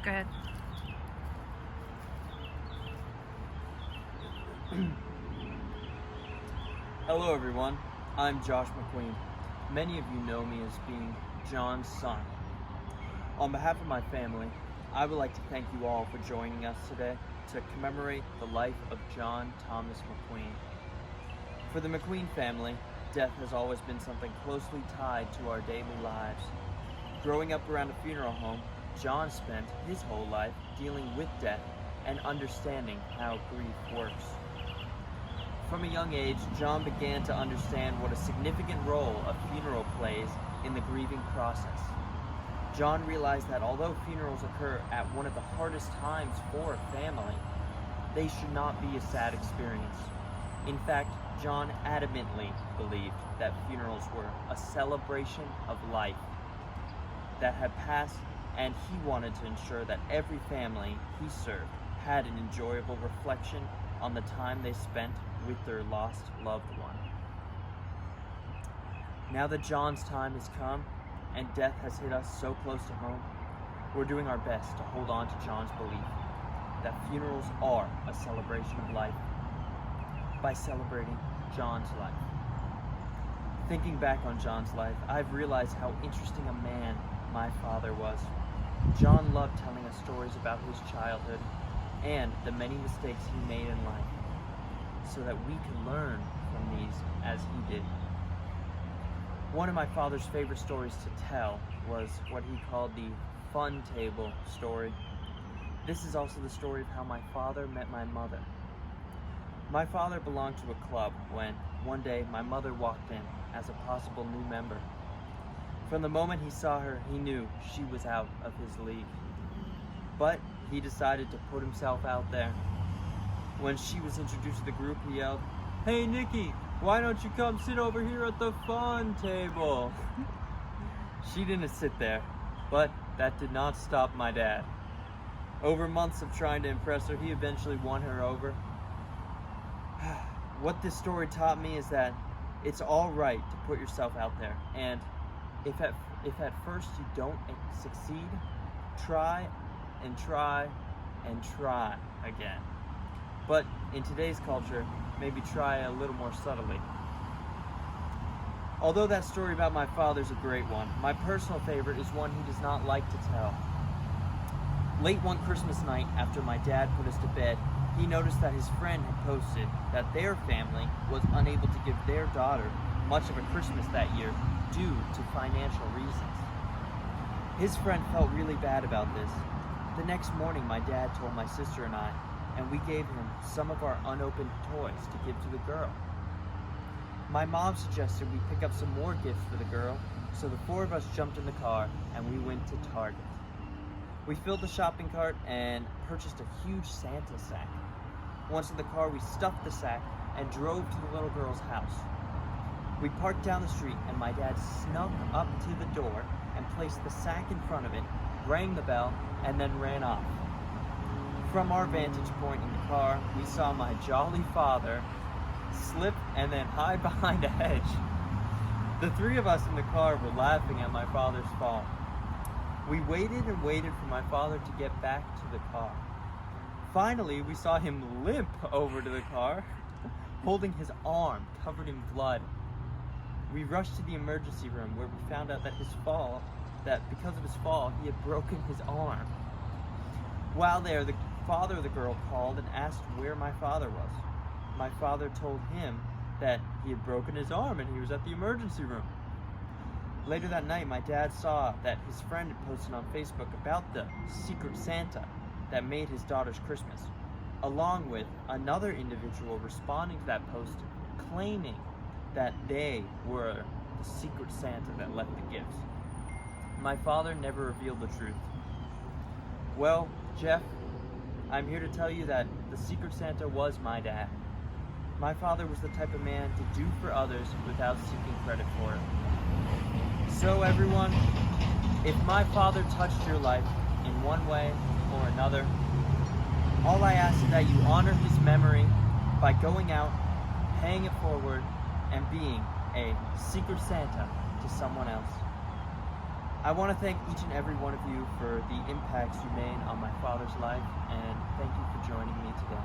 Go ahead. Hello everyone, I'm Josh McQueen. Many of you know me as being John's son. On behalf of my family, I would like to thank you all for joining us today to commemorate the life of John Thomas McQueen. For the McQueen family, death has always been something closely tied to our daily lives. Growing up around a funeral home, John spent his whole life dealing with death and understanding how grief works. From a young age, John began to understand what a significant role a funeral plays in the grieving process. John realized that although funerals occur at one of the hardest times for a family, they should not be a sad experience. In fact, John adamantly believed that funerals were a celebration of life that had passed, and he wanted to ensure that every family he served had an enjoyable reflection on the time they spent with their lost loved one. Now that John's time has come and death has hit us so close to home, we're doing our best to hold on to John's belief that funerals are a celebration of life by celebrating John's life. Thinking back on John's life, I've realized how interesting a man my father was. John loved telling us stories about his childhood and the many mistakes he made in life, so that we could learn from these as he did. One of my father's favorite stories to tell was what he called the fun table story. This is also the story of how my father met my mother. My father belonged to a club when, one day, my mother walked in as a possible new member. From the moment he saw her, he knew she was out of his league. But he decided to put himself out there. When she was introduced to the group, he yelled, "Hey Nikki, why don't you come sit over here at the fun table?" She didn't sit there, but that did not stop my dad. Over months of trying to impress her, he eventually won her over. What this story taught me is that it's all right to put yourself out there, and if at first you don't succeed, try and try and try again. But in today's culture, maybe try a little more subtly. Although that story about my father's a great one, my personal favorite is one he does not like to tell. Late one Christmas night, after my dad put us to bed, he noticed that his friend had posted that their family was unable to give their daughter much of a Christmas that year due to financial reasons. His friend felt really bad about this. The next morning, my dad told my sister and I, and we gave him some of our unopened toys to give to the girl. My mom suggested we pick up some more gifts for the girl, so the four of us jumped in the car and we went to Target. We filled the shopping cart and purchased a huge Santa sack. Once in the car, we stuffed the sack and drove to the little girl's house. We parked down the street and my dad snuck up to the door and placed the sack in front of it, rang the bell, and then ran off. From our vantage point in the car, we saw my jolly father slip and then hide behind a hedge. The three of us in the car were laughing at my father's fall. We waited and waited for my father to get back to the car. Finally, we saw him limp over to the car, holding his arm covered in blood. We rushed to the emergency room where we found out that because of his fall, he had broken his arm. While there, the father of the girl called and asked where my father was. My father told him that he had broken his arm and he was at the emergency room. Later that night, my dad saw that his friend had posted on Facebook about the secret Santa that made his daughter's Christmas, along with another individual responding to that post claiming that they were the secret Santa that left the gifts. My father never revealed the truth. Well, Jeff, I'm here to tell you that the secret Santa was my dad. My father was the type of man to do for others without seeking credit for it. So everyone, if my father touched your life in one way or another, all I ask is that you honor his memory by going out, paying it forward, and being a secret Santa to someone else. I want to thank each and every one of you for the impacts you made on my father's life, and thank you for joining me today.